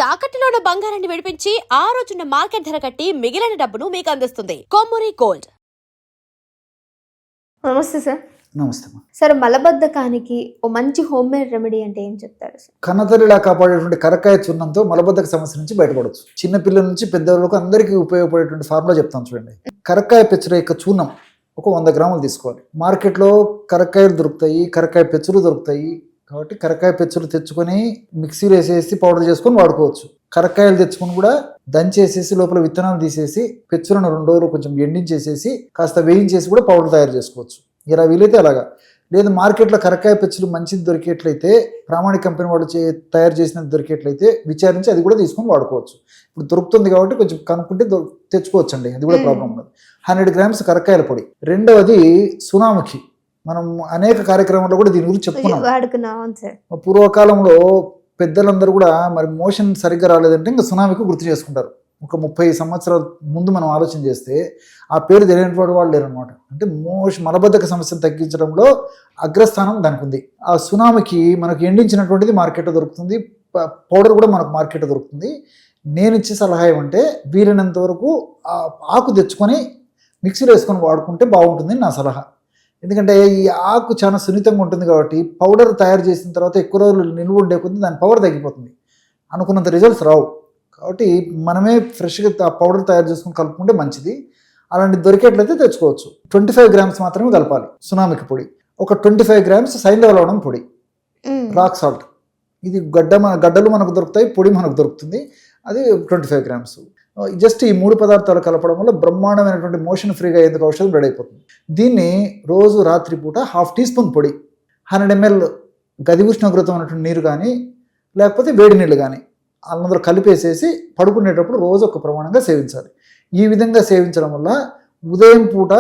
తాకట్టులో ఉన్న బంగారాన్ని విడిపించి ఆ రోజున్న మార్కెట్ ధర కట్టి మిగిలిన డబ్బును మీకు అందిస్తుంది కొమ్మూరి గోల్డ్. నమస్తే సార్. నమస్తే. సార్, మలబద్ధకానికి ఓ మంచి హోమ్ మేడ్ రెమెడీ అంటే ఏం చెప్తారు సార్? కన్నతల్లిలా కాపాడేటువంటి కరక్కాయ చూర్ణంతో మలబద్ధక సమస్య నుంచి బయటపడవచ్చు. చిన్నపిల్లల నుంచి పెద్దవాళ్ళకు అందరికీ ఉపయోగపడేటువంటి ఫార్ములా చెప్తాను చూడండి. కరక్కాయ పెచ్చర యొక్క చూర్ణం ఒక 100 గ్రాములు తీసుకోవాలి. మార్కెట్లో కరక్కాయలు దొరుకుతాయి, కరక్కాయ పెచ్చులు దొరుకుతాయి. కాబట్టి కరక్కాయ పెచ్చులు తెచ్చుకొని మిక్సీలో వేసేసి పౌడర్ చేసుకొని వాడుకోవచ్చు. కరక్కాయలు తెచ్చుకొని కూడా దంచేసేసి లోపల విత్తనాలు తీసేసి పెచ్చులను 2 రోజులు కొంచెం ఎండించేసేసి కాస్త వేయించేసి కూడా పౌడర్ తయారు చేసుకోవచ్చు. ఇలా వీలైతే అలాగా. లేదు మార్కెట్లో కరక్కాయ పెచ్చులు మంచిది దొరికేట్లయితే, ప్రామాణిక కంపెనీ వాళ్ళు తయారు చేసినది దొరికేట్లయితే విచారించి అది కూడా తీసుకొని వాడుకోవచ్చు. ఇప్పుడు దొరుకుతుంది కాబట్టి కొంచెం కనుక్కుంటే తెచ్చుకోవచ్చు అండి, అది కూడా ప్రాబ్లం ఉండదు. 100 గ్రామ్స్ కరక్కాయల పొడి. రెండవది సునాముఖి. మనం అనేక కార్యక్రమాల్లో కూడా దీని గురించి చెప్పుకున్నాం. పూర్వకాలంలో పెద్దలందరూ కూడా మరి మోషన్ సరిగ్గా రాలేదంటే ఇంకా సునామీకి గుర్తు చేసుకుంటారు. ఒక 30 సంవత్సరాల ముందు మనం ఆలోచన చేస్తే ఆ పేరు తెలియని వాళ్ళు లేరనమాట. అంటే మలబద్ధక సమస్యను తగ్గించడంలో అగ్రస్థానం దానికి ఉంది. ఆ సునామీకి మనకు ఎండించినటువంటిది మార్కెట్లో దొరుకుతుంది, పౌడర్ కూడా మనకు మార్కెట్లో దొరుకుతుంది. నేను ఇచ్చే సలహా ఏమంటే వీలైనంత వరకు ఆ ఆకు తెచ్చుకొని మిక్సీలో వేసుకొని వాడుకుంటే బాగుంటుంది నా సలహా. ఎందుకంటే ఈ ఆకు చాలా సున్నితంగా ఉంటుంది కాబట్టి పౌడర్ తయారు చేసిన తర్వాత ఎక్కువ రోజులు నిల్వ ఉండే కొద్దీ దాని పవర్ తగ్గిపోతుంది, అనుకున్నంత రిజల్ట్స్ రావు. కాబట్టి మనమే ఫ్రెష్గా పౌడర్ తయారు చేసుకుని కలుపుకుంటే మంచిది. అలాంటి దొరికేట్లయితే తెచ్చుకోవచ్చు. 25 గ్రామ్స్ మాత్రమే కలపాలి సునామికి పొడి. ఒక 25 గ్రామ్స్ సైంధవ లవణం పొడి, రాక్ సాల్ట్. ఇది గడ్డలు మనకు దొరుకుతాయి, పొడి మనకు దొరుకుతుంది. అది 25 గ్రామ్స్. జస్ట్ ఈ 3 పదార్థాలు కలపడం వల్ల బ్రహ్మాండమైనటువంటి మోషన్ ఫ్రీగా ఎందుకు ఔషధం రెడీ అయిపోతుంది. దీన్ని రోజు రాత్రిపూట 1/2 టీ స్పూన్ పొడి 100 ml గది ఉష్ణోగ్రత ఉన్నటువంటి నీరు కానీ లేకపోతే వేడి నీళ్ళు కానీ అందులో కలిపేసేసి పడుకునేటప్పుడు రోజు ఒక ప్రమాణంగా సేవించాలి. ఈ విధంగా సేవించడం వల్ల ఉదయం పూట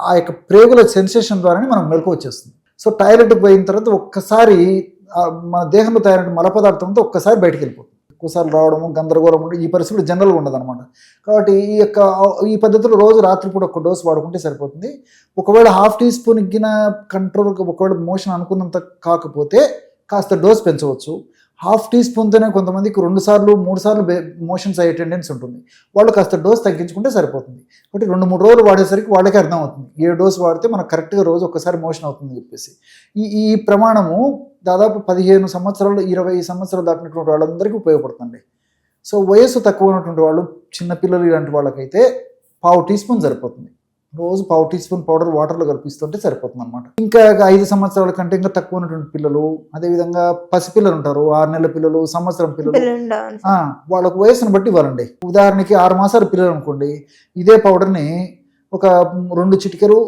ఆ యొక్క ప్రేగుల సెన్సేషన్ ద్వారానే మనం మెలకు వచ్చేస్తుంది. సో టాయిలెట్కి పోయిన తర్వాత ఒక్కసారి మన దేహంలో తయారైన మల పదార్థంతో ఒక్కసారి బయటకు వెళ్ళిపోతుంది. ఎక్కువసార్లు రావడము, గందరగోళం ఉండి ఈ పరిస్థితులు జనరల్గా ఉండదన్నమాట. కాబట్టి ఈ పద్ధతిలో రోజు రాత్రిపూట ఒక డోసు వాడుకుంటే సరిపోతుంది. ఒకవేళ 1/2 టీ స్పూన్ ఇగ్గిన కంట్రోల్, ఒకవేళ మోషన్ అనుకున్నంత కాకపోతే కాస్త డోస్ పెంచవచ్చు. 1/2 టీ స్పూన్తోనే కొంతమందికి 2 సార్లు 3 సార్లు మోషన్స్ అయ్యే టెండెన్సీ ఉంటుంది. వాళ్ళు కాస్త డోస్ తగ్గించుకుంటే సరిపోతుంది. కాబట్టి 2-3 రోజులు వాడేసరికి వాళ్ళకి అర్థమవుతుంది ఏ డోస్ వాడితే మనకు కరెక్ట్గా రోజు ఒక్కసారి మోషన్ అవుతుంది చెప్పేసి. ఈ ప్రమాణము దాదాపు 15 సంవత్సరాలు 20 సంవత్సరాలు దాటినటువంటి వాళ్ళందరికీ ఉపయోగపడుతుంది. సో వయస్సు తక్కువ ఉన్నటువంటి వాళ్ళు, చిన్నపిల్లలు ఇలాంటి వాళ్ళకైతే 1/2 టీ స్పూన్ సరిపోతుంది. రోజు 1/2 టీ స్పూన్ పౌడర్ వాటర్లో కలిపిస్తుంటే సరిపోతుంది అనమాట. ఇంకా 5 సంవత్సరాల కంటే ఇంకా తక్కువ ఉన్నటువంటి పిల్లలు, అదేవిధంగా పసిపిల్లలు ఉంటారు, 6 నెలల పిల్లలు, సంవత్సరం పిల్లలు, వాళ్ళకు వయసును బట్టి ఇవ్వాలండి. ఉదాహరణకి 6 మాసాల పిల్లలు అనుకోండి, ఇదే పౌడర్ని ఒక 2 చిటికెలు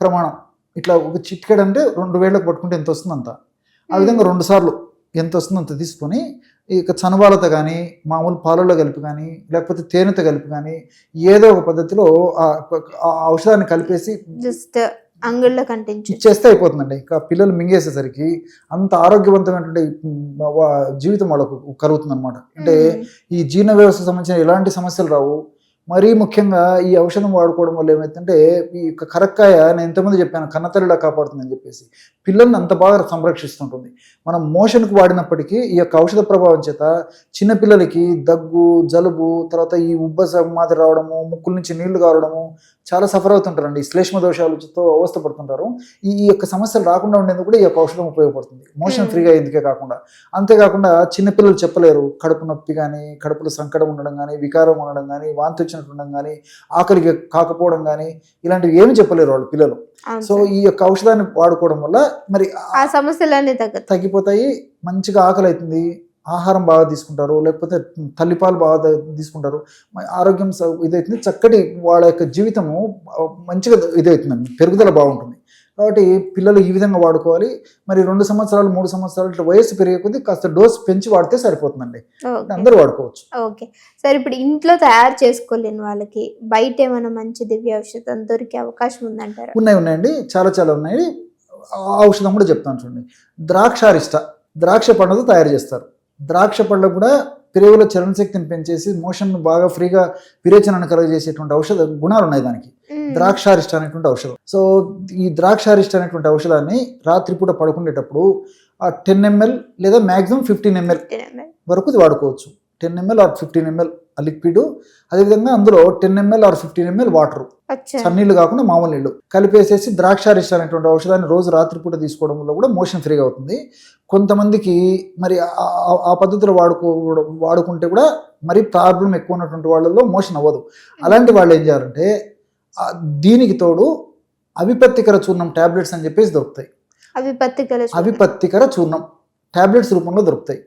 ప్రమాణం, ఇట్లా ఒక చిటికెడు అంటే 2 వేళ్ళకు పట్టుకుంటే ఎంత వస్తుంది అంత, ఆ విధంగా 2 సార్లు ఎంత వస్తుందో అంత తీసుకొని ఇక చనుబాలతో కానీ మామూలు పాలల్లో కలిపి కానీ లేకపోతే తేనెతో కలిపి కానీ ఏదో ఒక పద్ధతిలో ఆ ఔషధాన్ని కలిపేసి జస్ట్ అంగుల్లో కంటించి ఇచ్చేస్తే అయిపోతుందండి. ఇక పిల్లలు మింగేసేసరికి అంత ఆరోగ్యవంతమైనటువంటి జీవితం వాళ్ళకు కలుగుతుంది అనమాట. అంటే ఈ జీర్ణ వ్యవస్థ సంబంధించిన ఎలాంటి సమస్యలు రావు. మరీ ముఖ్యంగా ఈ ఔషధం వాడుకోవడం వల్ల ఏమైతుందంటే ఈ యొక్క కరక్కాయ, నేను ఎంతమంది చెప్పాను కన్నతల్లిలా కాపాడుతుందని చెప్పేసి, పిల్లల్ని అంత బాగా సంరక్షిస్తుంటుంది. మనం మోషన్కు వాడినప్పటికీ ఈ యొక్క ఔషధ ప్రభావం చేత చిన్నపిల్లలకి దగ్గు, జలుబు, తర్వాత ఈ ఉబ్బస మాదిరి రావడము, ముక్కుల నుంచి నీళ్లు కారడము చాలా సఫర్ అవుతుంటారండి. శ్లేష్మ దోషాలతో అవస్థ పడుతుంటారు. ఈ యొక్క సమస్యలు రాకుండా ఉండేందుకు కూడా ఈ యొక్క ఔషధం ఉపయోగపడుతుంది, మోషన్ ఫ్రీగా ఎందుకే కాకుండా. అంతేకాకుండా చిన్నపిల్లలు చెప్పలేరు, కడుపు నొప్పి కానీ, కడుపులో సంకటం ఉండడం కానీ, వికారం ఉండడం కానీ, వాంతి వచ్చినట్టు ఉండడం కానీ, ఆకలికి కాకపోవడం కానీ, ఇలాంటివి ఏమి చెప్పలేరు వాళ్ళు పిల్లలు. సో ఈ యొక్క ఔషధాన్ని వాడుకోవడం వల్ల మరి ఆ సమస్యలన్నీ తగ్గిపోతాయి. మంచిగా ఆకలి అవుతుంది, ఆహారం బాగా తీసుకుంటారు, లేకపోతే తల్లిపాలు బాగా తీసుకుంటారు, ఆరోగ్యం ఇదవుతుంది, చక్కటి వాళ్ళ యొక్క జీవితము మంచిగా ఇదవుతుందండి, పెరుగుదల బాగుంటుంది. కాబట్టి పిల్లలు ఈ విధంగా వాడుకోవాలి. మరి 2 సంవత్సరాలు 3 సంవత్సరాలు ఇట్లా వయసు పెరిగే కొద్దీ కాస్త డోస్ పెంచి వాడితే సరిపోతుందండి. అందరూ వాడుకోవచ్చు. ఓకే సార్, ఇప్పుడు ఇంట్లో తయారు చేసుకోలేని వాళ్ళకి బయట ఏమైనా మంచి దివ్య ఔషధం దొరికే అవకాశం ఉందంటారా? ఉన్నాయండి, చాలా ఉన్నాయి. ఔషధం కూడా చెప్తాను చూడండి. ద్రాక్ష పండుతో తయారు చేస్తారు. ద్రాక్ష పళ్ళు కూడా పిరేవుల చలనశక్తిని పెంచేసి మోషన్ బాగా ఫ్రీగా విరేచనాన్ని కలుగజేసేటువంటి ఔషధ గుణాలు ఉన్నాయి దానికి. ద్రాక్షారిష్ట అనేటువంటి ఔషధం. సో ఈ ద్రాక్షారిష్ట అనేటువంటి ఔషధాన్ని రాత్రిపూట పడుకునేటప్పుడు 10 ml లేదా మ్యాక్సిమం 15 ml వరకు వాడుకోవచ్చు. 10 ml ఆర్ 15 ml లిక్విడ్, అదేవిధంగా అందులో 10 ml ఆర్ 15 ml వాటర్, అచ్చా. చన్నీళ్ళు కాకుండా మామూలు నీళ్ళు కలిపేసేసి ద్రాక్షారిష్ట అనేటువంటి ఔషధాన్ని రోజు రాత్రిపూట తీసుకోవడం వల్ల కూడా మోషన్ ఫ్రీగా అవుతుంది. కొంతమందికి మరి ఆ పద్ధతిలో వాడుకుంటే కూడా మరి ప్రాబ్లం ఎక్కువ ఉన్నటువంటి వాళ్ళలో మోషన్ అవ్వదు. అలాంటి వాళ్ళు ఏం చేయాలంటే దీనికి తోడు అవిపత్తికర చూర్ణం టాబ్లెట్స్ అని చెప్పేసి దొరుకుతాయి. అవిపత్తికర చూర్ణం టాబ్లెట్స్ రూపంలో దొరుకుతాయి.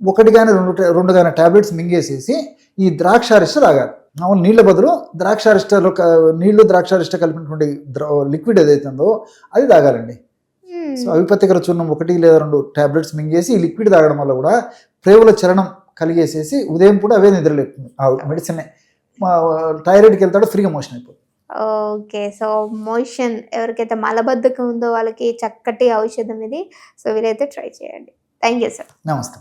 ఒకటి కానీ రెండు కానీ టాబ్లెట్స్ మింగేసేసి ఈ ద్రాక్షారిష్ట తాగాలి. మామూలు నీళ్ళ బదులు ద్రాక్షారిష్టలో నీళ్లు ద్రాక్షారిష్ట కలిపినటువంటి లిక్విడ్ ఏదైతే ఉందో అది తాగాలండి. సో అవిపత్తికర చూర్ణం 1 లేదా 2 టాబ్లెట్స్ మింగేసి ఈ లిక్విడ్ తాగడం వల్ల కూడా ప్రేవుల చలనం కలిగేసేసి ఉదయం పూట అవే నిద్రలేపుతుంది. ఆ మెడిసిన్ థైరాయిడ్కి వెళ్తాడు, ఫ్రీగా మోషన్ అయిపోతుంది. ఓకే. సో మోషన్ ఎవరికైతే మలబద్ధకం ఉందో వాళ్ళకి చక్కటి ఔషధం ఇది. సో వీలైతే ట్రై చేయండి. Thank you sir. నమస్తే.